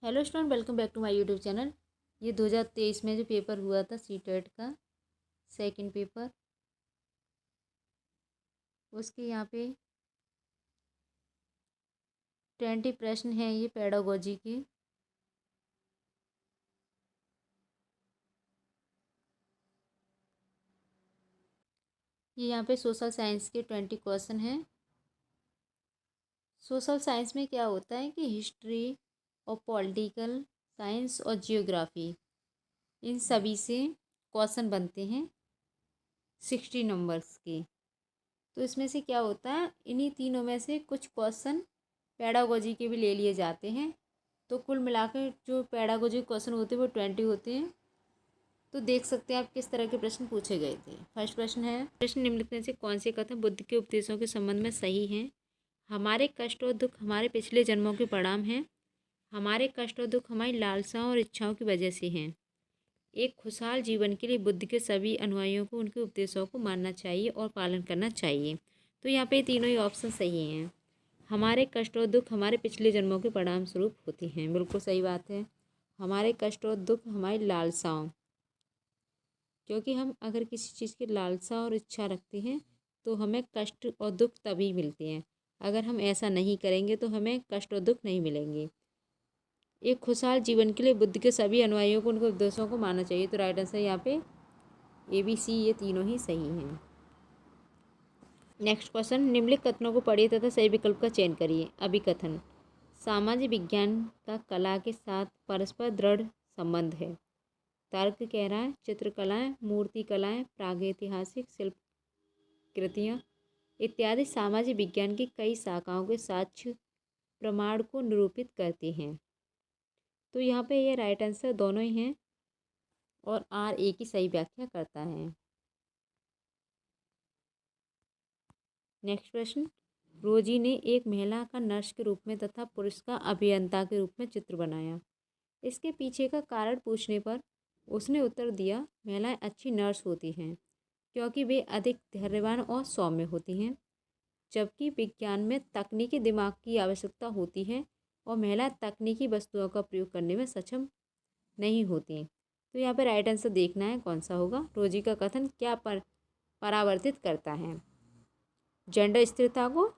Hello student, welcome back to my YouTube channel. ये 2023 में जो पेपर हुआ था सीटेट का सेकंड पेपर, उसके यहाँ पे 20 प्रश्न हैं ये पेडागोजी के। ये यहाँ पे सोशल साइंस के 20 क्वेश्चन हैं। सोशल साइंस में क्या होता है कि हिस्ट्री और पॉलिटिकल साइंस और जियोग्राफी, इन सभी से क्वेश्चन बनते हैं 60 नंबर्स के। तो इसमें से क्या होता है, इन्हीं तीनों में से कुछ क्वेश्चन पेडागोजी के भी ले लिए जाते हैं। तो कुल मिलाकर जो पेडागोजी क्वेश्चन होते हैं वो 20 होते हैं। तो देख सकते हैं आप किस तरह के प्रश्न पूछे गए थे। फर्स्ट प्रश्न है, प्रश्न निम्नलिखित में से कौन से कथन बुद्ध के उपदेशों के संबंध में सही हैं? हमारे कष्ट और दुख हमारे पिछले जन्मों के परिणाम हैं। हमारे कष्ट और दुख हमारी लालसाओं और इच्छाओं की वजह से हैं। एक खुशहाल जीवन के लिए बुद्ध के सभी अनुयायियों को उनके उपदेशों को मानना चाहिए और पालन करना चाहिए। तो यहाँ पे तीनों ही ऑप्शन सही हैं। हमारे कष्ट और दुख हमारे पिछले जन्मों के परिणाम स्वरूप होते हैं, बिल्कुल सही बात है। हमारे कष्ट और दुख हमारी लालसाओं, क्योंकि हम अगर किसी चीज़ की लालसा और इच्छा रखते हैं तो हमें कष्ट और दुख तभी मिलते हैं। अगर हम ऐसा नहीं करेंगे तो हमें कष्ट और दुख नहीं मिलेंगे। एक खुशहाल जीवन के लिए बुद्ध के सभी अनुयायियों को उनके उपदेशों को मानना चाहिए। तो राइट आंसर यहाँ पे ABC, ये तीनों ही सही हैं। नेक्स्ट क्वेश्चन, निम्नलिखित कथनों को पढ़िए तथा सही विकल्प का चयन करिए। अभिकथन, सामाजिक विज्ञान का कला के साथ परस्पर दृढ़ संबंध है। तर्क कह रहा है चित्रकलाएं, मूर्ति कलाएं, प्रागैतिहासिक शिल्प कृतियाँ इत्यादि सामाजिक विज्ञान की कई शाखाओं के साक्ष्य प्रमाण को निरूपित करते हैं। तो यहाँ पे ये राइट आंसर दोनों ही हैं और RA की सही व्याख्या करता है। नेक्स्ट प्रश्न, रोजी ने एक महिला का नर्स के रूप में तथा पुरुष का अभियंता के रूप में चित्र बनाया। इसके पीछे का कारण पूछने पर उसने उत्तर दिया, महिलाएं अच्छी नर्स होती हैं क्योंकि वे अधिक धैर्यवान और सौम्य होती हैं, जबकि विज्ञान में तकनीकी दिमाग की आवश्यकता होती है और महिलाएं तकनीकी वस्तुओं का प्रयोग करने में सक्षम नहीं होती। तो यहाँ पर राइट आंसर देखना है कौन सा होगा। रोजी का कथन क्या परावर्तित करता है? जेंडर स्थिरता को,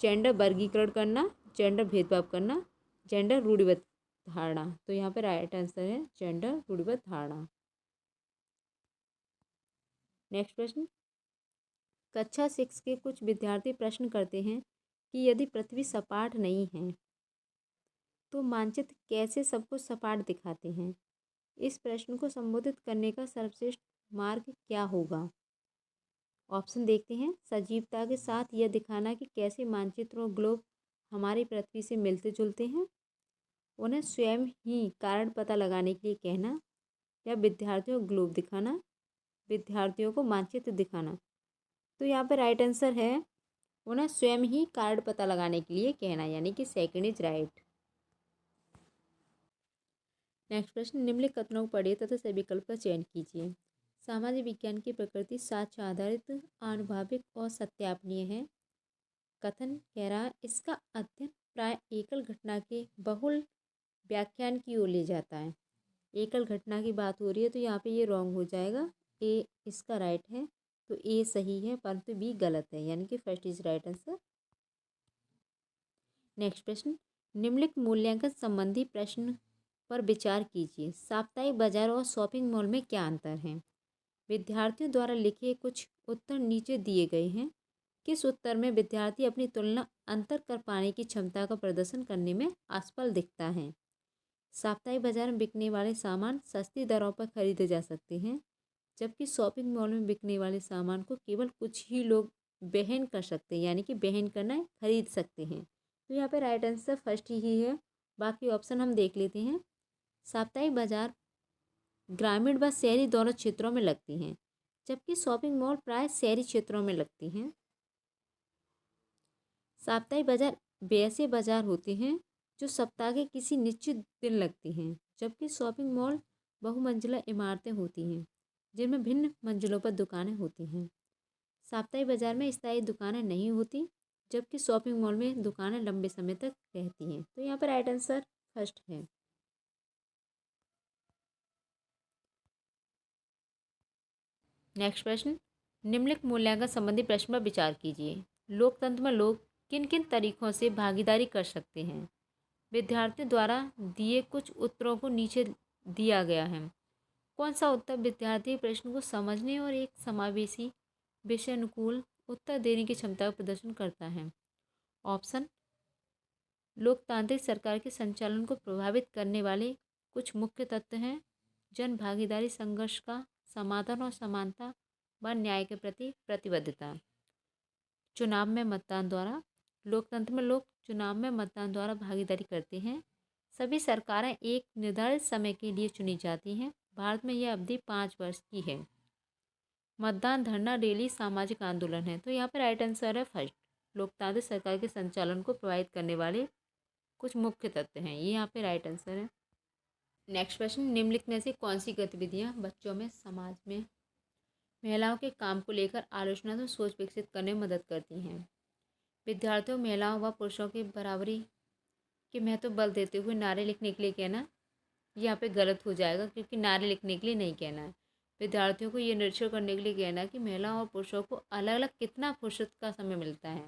जेंडर वर्गीकरण करना, जेंडर भेदभाव करना, जेंडर रूढ़िबद्ध धारणा। तो यहाँ पे राइट आंसर है जेंडर रूढ़िबद्ध धारणा। नेक्स्ट प्रश्न, कक्षा 6 के कुछ विद्यार्थी प्रश्न करते हैं कि यदि पृथ्वी सपाट नहीं है तो मानचित्र कैसे सबको सपाट दिखाते हैं? इस प्रश्न को संबोधित करने का सर्वश्रेष्ठ मार्ग क्या होगा? ऑप्शन देखते हैं। सजीवता के साथ यह दिखाना कि कैसे मानचित्र और ग्लोब हमारी पृथ्वी से मिलते जुलते हैं, उन्हें स्वयं ही कारण पता लगाने के लिए कहना, या विद्यार्थियों को ग्लोब दिखाना, विद्यार्थियों को मानचित्र दिखाना। तो यहाँ पर राइट आंसर है उन्हें स्वयं ही कारण पता लगाने के लिए कहना, यानी कि सेकंड इज राइट। नेक्स्ट प्रश्न, निम्नलिखित कथनों को पढ़िए तथा सही विकल्प का चयन कीजिए। सामाजिक विज्ञान की प्रकृति साक्ष्य आधारित, आनुभाविक और सत्यापनीय है। कथन कह रहा है इसका अध्ययन प्राय एकल घटना के बहुल व्याख्यान की ओर ले जाता है। एकल घटना की बात हो रही है तो यहाँ पे ये रॉन्ग हो जाएगा। A इसका राइट है, तो A सही है परंतु B गलत है, यानी कि first is right answer. Next प्रश्न, निम्नलिखित मूल्यांकन संबंधी प्रश्न पर विचार कीजिए। साप्ताहिक बाजार और शॉपिंग मॉल में क्या अंतर है? विद्यार्थियों द्वारा लिखे कुछ उत्तर नीचे दिए गए हैं। किस उत्तर में विद्यार्थी अपनी तुलना अंतर कर पाने की क्षमता का प्रदर्शन करने में असफल दिखता है? साप्ताहिक बाजार में बिकने वाले सामान सस्ती दरों पर खरीदे जा सकते हैं, जबकि शॉपिंग मॉल में बिकने वाले सामान को केवल कुछ ही लोग वहन कर सकते हैं, यानी कि वहन करना खरीद सकते हैं। तो यहाँ पे राइट आंसर फर्स्ट ही है। बाकी ऑप्शन हम देख लेते हैं। साप्ताहिक बाजार ग्रामीण व शहरी दोनों क्षेत्रों में लगती हैं, जबकि शॉपिंग मॉल प्राय शहरी क्षेत्रों में लगती हैं। साप्ताहिक बाजार वैसे बाजार होते हैं जो सप्ताह के किसी निश्चित दिन लगती हैं, जबकि शॉपिंग मॉल बहुमंजिला इमारतें होती हैं जिनमें भिन्न मंजिलों पर दुकानें होती हैं। साप्ताहिक बाजार में स्थायी दुकानें नहीं होती, जबकि शॉपिंग मॉल में दुकानें लंबे समय तक रहती हैं। तो यहाँ पर राइट आंसर फर्स्ट है। नेक्स्ट प्रश्न, निम्नलिखित मूल्यांकन संबंधी प्रश्न पर विचार कीजिए। लोकतंत्र में लोग किन किन तरीकों से भागीदारी कर सकते हैं? विद्यार्थियों द्वारा दिए कुछ उत्तरों को नीचे दिया गया है। कौन सा उत्तर विद्यार्थी प्रश्न को समझने और एक समावेशी विषय अनुकूल उत्तर देने की क्षमता का प्रदर्शन करता है? ऑप्शन, लोकतांत्रिक सरकार के संचालन को प्रभावित करने वाले कुछ मुख्य तत्व हैं। जन भागीदारी, संघर्ष का समाधान और समानता व न्याय के प्रति प्रतिबद्धता। चुनाव में मतदान द्वारा, लोकतंत्र में लोग चुनाव में मतदान द्वारा भागीदारी करते हैं। सभी सरकारें एक निर्धारित समय के लिए चुनी जाती हैं। भारत में यह अवधि 5 वर्ष की है। मतदान, धरना, रैली, सामाजिक आंदोलन है। तो यहाँ पे राइट आंसर है फर्स्ट, लोकतांत्रिक सरकार के संचालन को प्रभावित करने वाले कुछ मुख्य तत्व हैं। ये यहाँ पे राइट आंसर है। नेक्स्ट प्रश्न, निम्नलिखित में से कौन सी गतिविधियाँ बच्चों में समाज में महिलाओं के काम को लेकर आलोचनात्मक सोच विकसित करने में मदद करती हैं? विद्यार्थियों, महिलाओं व पुरुषों की बराबरी के महत्व बल देते हुए नारे लिखने के लिए कहना, यहाँ पे गलत हो जाएगा क्योंकि नारे लिखने के लिए नहीं कहना है। विद्यार्थियों को ये निरीक्षण करने के लिए कहना है कि महिलाओं और पुरुषों को अलग अलग कितना फुर्सत का समय मिलता है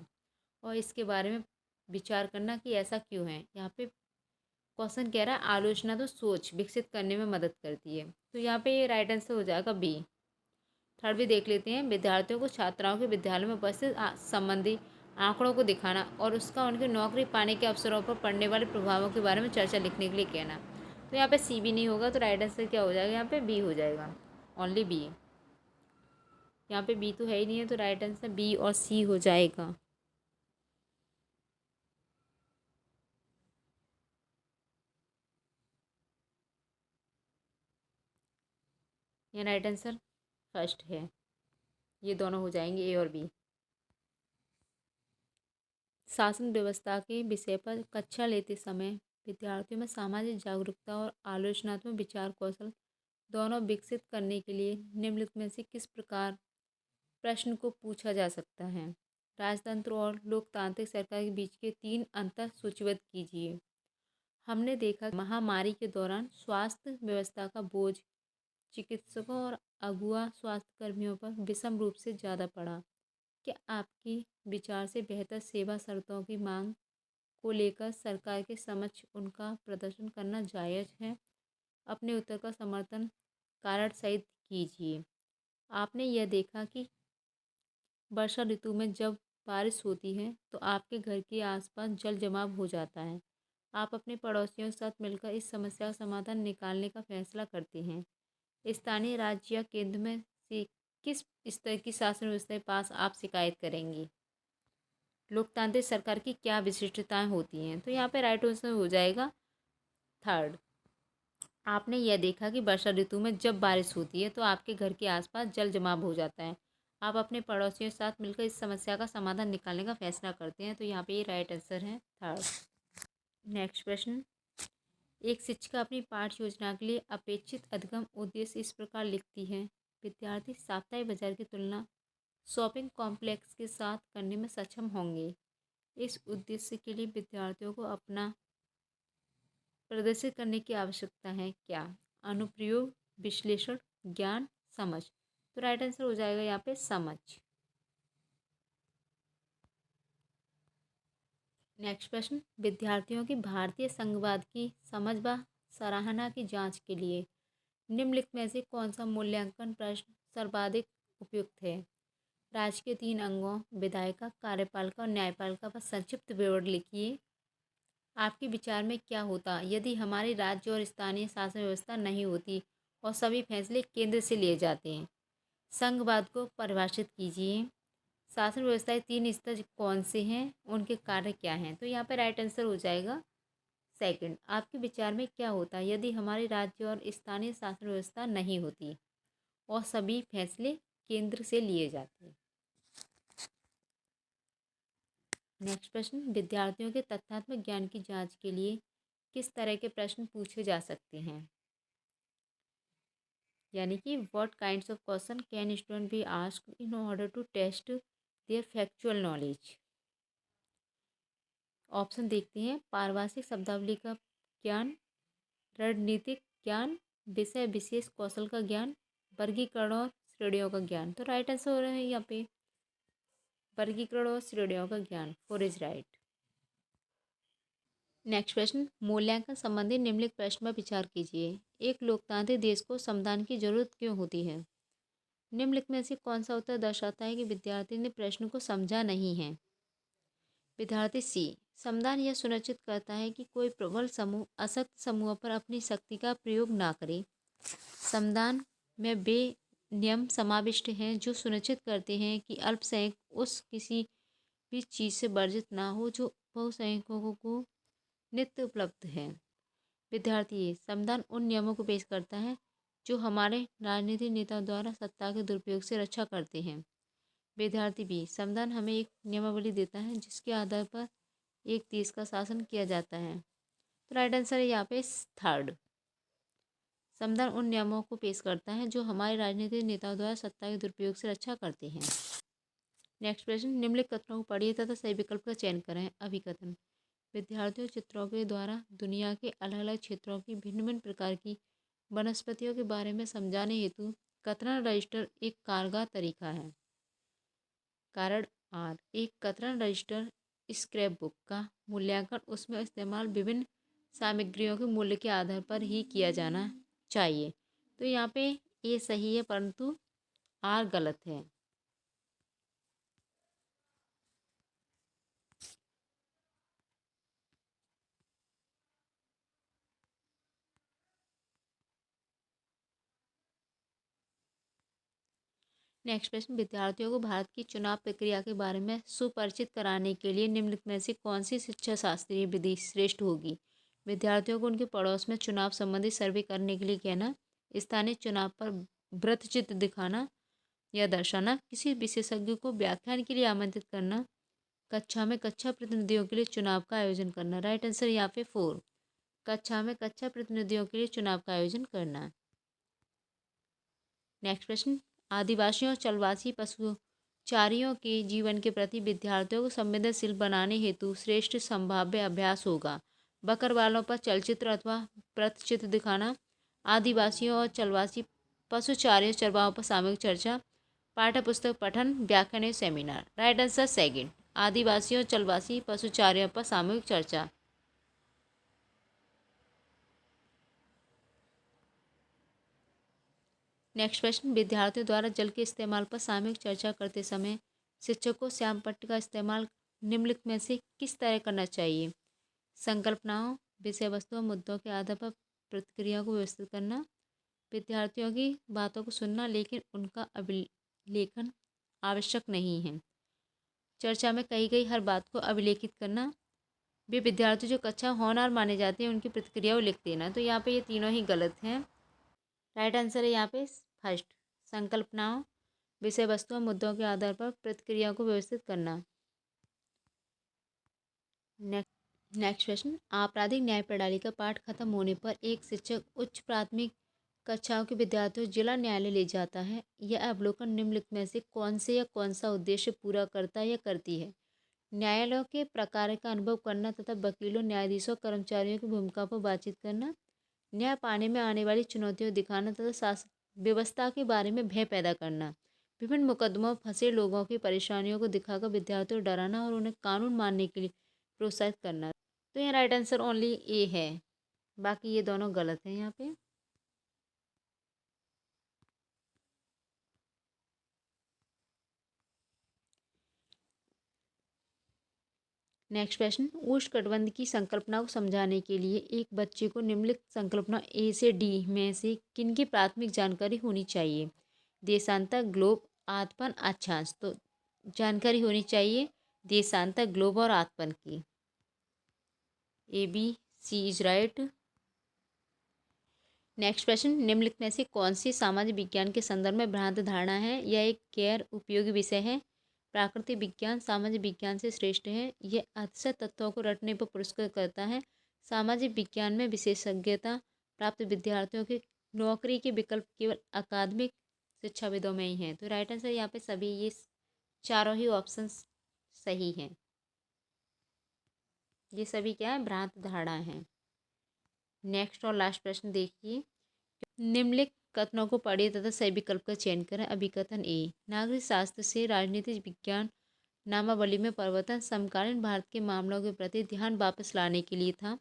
और इसके बारे में विचार करना कि ऐसा क्यों है। यहाँ पे क्वेश्चन कह रहा है आलोचना तो सोच विकसित करने में मदद करती है, तो यहाँ पे ये राइट आंसर हो जाएगा बी। थर्ड भी देख लेते हैं, विद्यार्थियों को छात्राओं के विद्यालय में उपस्थित संबंधी आंकड़ों को दिखाना और उसका उनके नौकरी पाने के अवसरों पर पड़ने वाले प्रभावों के बारे में चर्चा लिखने के लिए कहना। तो यहाँ पे सी भी नहीं होगा, तो राइट आंसर क्या हो जाएगा? यहाँ पे बी हो जाएगा, ओनली बी। यहाँ पे बी तो है ही नहीं है, तो राइट आंसर बी और सी हो जाएगा। ये राइट आंसर फर्स्ट है, ये दोनों हो जाएंगे ए और बी। शासन व्यवस्था के विषय पर कक्षा लेते समय विद्यार्थियों में सामाजिक जागरूकता और आलोचनात्मक विचार कौशल दोनों विकसित करने के लिए निम्नलिखित में से किस प्रकार प्रश्न को पूछा जा सकता है? राजतंत्र और लोकतांत्रिक सरकार के बीच के 3 अंतर सूचीबद्ध कीजिए। हमने देखा महामारी के दौरान स्वास्थ्य व्यवस्था का बोझ चिकित्सकों और अगुआ स्वास्थ्य कर्मियों पर विषम रूप से ज़्यादा पड़ा। क्या आपकी विचार से बेहतर सेवा शर्तों की मांग को लेकर सरकार के समक्ष उनका प्रदर्शन करना जायज़ है? अपने उत्तर का समर्थन कारण सहित कीजिए। आपने यह देखा कि वर्षा ऋतु में जब बारिश होती है तो आपके घर के आसपास जल जमाव हो जाता है। आप अपने पड़ोसियों के साथ मिलकर इस समस्या का समाधान निकालने का फैसला करते हैं। स्थानीय, राज्य या केंद्र में से किस स्तर की शासन व्यवस्था के पास आप शिकायत करेंगे? लोकतांत्रिक सरकार की क्या विशिष्टताएं होती हैं? तो यहाँ पे राइट आंसर हो जाएगा थर्ड। आपने यह देखा कि वर्षा ऋतु में जब बारिश होती है तो आपके घर के आसपास जल जमाव हो जाता है। आप अपने पड़ोसियों के साथ मिलकर इस समस्या का समाधान निकालने का फैसला करते हैं। तो यहाँ पे ये राइट आंसर है थर्ड। नेक्स्ट प्रश्न, एक शिक्षिका अपनी पाठ्य योजना के लिए अपेक्षित अधिगम उद्देश्य इस प्रकार लिखती है। विद्यार्थी साप्ताहिक बाजार की तुलना शॉपिंग कॉम्प्लेक्स के साथ करने में सक्षम होंगे। इस उद्देश्य के लिए विद्यार्थियों को अपना प्रदर्शित करने की आवश्यकता है क्या? अनुप्रयोग, विश्लेषण, ज्ञान, समझ। तो राइट आंसर हो जाएगा यहाँ पे समझ। नेक्स्ट प्रश्न, विद्यार्थियों की भारतीय संघवाद की समझ व सराहना की जांच के लिए निम्नलिखित में से कौन सा मूल्यांकन प्रश्न सर्वाधिक उपयुक्त है? राज्य के 3 अंगों विधायिका, कार्यपालिका और न्यायपालिका पर संक्षिप्त विवरण लिखिए। आपके विचार में क्या होता यदि हमारी राज्य और स्थानीय शासन व्यवस्था नहीं होती और सभी फैसले केंद्र से लिए जाते हैं? संघवाद को परिभाषित कीजिए। शासन व्यवस्था के 3 स्तर कौन से हैं? उनके कार्य क्या हैं? तो यहाँ पर राइट आंसर हो जाएगा सेकंड। आपके विचार में क्या होता यदि हमारी राज्य और स्थानीय शासन व्यवस्था नहीं होती और सभी फैसले केंद्र से लिए जाते? नेक्स्ट प्रश्न, विद्यार्थियों के तथ्यात्मक ज्ञान की जांच के लिए किस तरह के प्रश्न पूछे जा सकते हैं? यानी कि what kinds of question can student be asked in order to test their factual knowledge? Option देखते हैं, पारिभाषिक शब्दावली का ज्ञान, रणनीतिक ज्ञान, विषय विशेष कौशल का ज्ञान, वर्गीकरण और श्रेणियों का ज्ञान। तो राइट आंसर हो रहा है यहाँ पे वर्गीकरण और श्रेणियों का ज्ञान। 4 इज राइट। नेक्स्ट प्रश्न, मूल्यांकन संबंधी निम्नलिखित प्रश्न पर विचार कीजिए। एक लोकतांत्रिक देश को समदान की जरूरत क्यों होती है? निम्नलिखित में से कौन सा उत्तर दर्शाता है कि विद्यार्थी ने प्रश्न को समझा नहीं है? विद्यार्थी सी, समदान यह सुनिश्चित करता है कि कोई प्रबल समूह अशक्त समूह पर अपनी शक्ति का प्रयोग ना करे। समदान में वे नियम समाविष्ट हैं जो सुनिश्चित करते हैं कि अल्पसंख्यक उस किसी भी चीज़ से वर्जित ना हो जो बहुसंख्यकों को नित्य उपलब्ध है। विद्यार्थी ए, समदान उन नियमों को पेश करता है जो हमारे राजनीतिक नेताओं द्वारा सत्ता के दुरुपयोग से रक्षा करते हैं। विद्यार्थी बी, समदान हमें एक नियमावली देता है जिसके आधार पर एक देश का शासन किया जाता है। तो राइट आंसर है यहाँ पे थर्ड। समदान उन नियमों को पेश करता है जो हमारे राजनीतिक नेताओं द्वारा सत्ता के दुरुपयोग से रक्षा करते हैं। नेक्स्ट प्रश्न, निम्नलिखित कथनों को पढ़िए तथा सही विकल्प का चयन करें। अभिकथन, विद्यार्थियों चित्रों के द्वारा दुनिया के अलग अलग क्षेत्रों की भिन्न भिन्न प्रकार की वनस्पतियों के बारे में समझाने हेतु कथन रजिस्टर एक कारगर तरीका है। कारण आर, एक कतरन रजिस्टर स्क्रैप बुक का मूल्यांकन उसमें इस्तेमाल विभिन्न सामग्रियों के मूल्य के आधार पर ही किया जाना चाहिए। तो यहाँ पे ए सही है परंतु आर गलत है। नेक्स्ट प्रश्न, विद्यार्थियों को भारत की चुनाव प्रक्रिया के बारे में सुपरिचित कराने के लिए निम्नलिखित में से कौन सी शिक्षा शास्त्रीय विधि श्रेष्ठ होगी? विद्यार्थियों को उनके पड़ोस में चुनाव संबंधी सर्वे करने के लिए कहना, स्थानीय चुनाव पर वृत्तचित्र दिखाना या दर्शाना, किसी विशेषज्ञ को व्याख्यान के लिए आमंत्रित करना, कक्षा में कक्षा प्रतिनिधियों के लिए चुनाव का आयोजन करना। राइट आंसर यहाँ पे 4, कक्षा में कक्षा प्रतिनिधियों के लिए चुनाव का आयोजन करना। नेक्स्ट प्रश्न, आदिवासियों चलवासी पशुचारियों के जीवन के प्रति विद्यार्थियों को संवेदनशील बनाने हेतु श्रेष्ठ संभाव्य अभ्यास होगा। बकरवालों पर चलचित्र अथवा वृत्तचित्र दिखाना, आदिवासियों और चलवासी पशुचारियों चरवाहों पर सामूहिक चर्चा, पाठ्यपुस्तक पठन, व्याख्यान या सेमिनार। राइट आंसर सेकंड, आदिवासियों चलवासी पशुचारियों पर सामूहिक चर्चा। नेक्स्ट प्रश्न, विद्यार्थियों द्वारा जल के इस्तेमाल पर सामूहिक चर्चा करते समय शिक्षक को श्याम पट्ट का इस्तेमाल निम्नलिखित में से किस तरह करना चाहिए? संकल्पनाओं, विषय वस्तु और मुद्दों के आधार पर प्रतिक्रिया को व्यवस्थित करना, विद्यार्थियों की बातों को सुनना लेकिन उनका अभिलेखन आवश्यक नहीं है, चर्चा में कही गई हर बात को अभिलेखित करना, वे विद्यार्थी जो कक्षा होनहार माने जाते हैं उनकी प्रतिक्रिया को लिख देना। तो यहाँ पे ये तीनों ही गलत हैं। राइट आंसर है यहाँ पे फर्स्ट, संकल्पनाओं, विषय वस्तु और मुद्दों के आधार पर प्रतिक्रिया को व्यवस्थित करना। नेक्स्ट प्रश्न, आपराधिक न्याय प्रणाली का पाठ खत्म होने पर एक शिक्षक उच्च प्राथमिक कक्षाओं के विद्यार्थियों को जिला न्यायालय ले जाता है। यह अवलोकन निम्नलिखित में से कौन से या कौन सा उद्देश्य पूरा करता है या करती है? न्यायालयों के प्रकार का अनुभव करना तथा वकीलों, न्यायाधीशों, कर्मचारियों की भूमिका पर बातचीत करना, न्याय पाने में आने वाली चुनौतियों दिखाना तथा शासन व्यवस्था के बारे में भय पैदा करना, विभिन्न मुकदमों में फंसे लोगों की परेशानियों को दिखाकर विद्यार्थियों को डराना और उन्हें कानून मानने के लिए प्रोत्साहित करना। तो यहाँ राइट आंसर ओनली ए है, बाकी ये दोनों गलत हैं यहाँ पे। नेक्स्ट प्रश्न, उष्णकटिबंध की संकल्पना को समझाने के लिए एक बच्चे को निम्नलिखित संकल्पना ए से डी में से किन की प्राथमिक जानकारी होनी चाहिए? देशांतर, ग्लोब, आतपन, अक्षांश। तो जानकारी होनी चाहिए देशांतर, ग्लोब और आतपन की। A B C is right. Next प्रश्न, निम्नलिखित में से कौन सी सामाजिक विज्ञान के संदर्भ में भ्रांत धारणा है? यह एक गैर उपयोगी विषय है। प्राकृतिक विज्ञान सामाजिक विज्ञान से श्रेष्ठ है। यह अतिशय तथ्यों को रटने पर पुरस्कृत करता है। सामाजिक विज्ञान में विशेषज्ञता प्राप्त विद्यार्थियों की नौकरी के विकल्प केवल अकादमिक शिक्षाविदों में ही हैं। तो राइट आंसर यहाँ पे सभी ये चारों ही ऑप्शन सही हैं। ये सभी क्या है? भ्रांत धारणा है। नेक्स्ट और लास्ट प्रश्न देखिए, निम्नलिखित कथनों को पढ़िए तथा सही विकल्प का चयन करें। अभिकथन ए, नागरिक शास्त्र से राजनीतिक विज्ञान नामावली में परिवर्तन समकालीन भारत के मामलों के प्रति ध्यान वापस लाने के लिए था।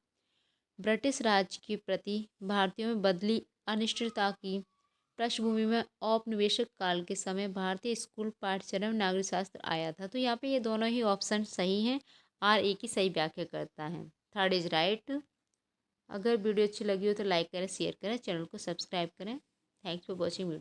ब्रिटिश राज के प्रति भारतीयों में बदली अनिश्चितता की पृष्ठभूमि में औपनिवेशिक काल के समय भारतीय स्कूल पाठ्यक्रम में नागरिक शास्त्र आया था। तो यहाँ पे ये दोनों ही ऑप्शन सही हैं। आर ए की सही व्याख्या करता है। Third is right. अगर वीडियो अच्छी लगी हो तो लाइक करें, शेयर करें, चैनल को सब्सक्राइब करें। Thanks for watching video.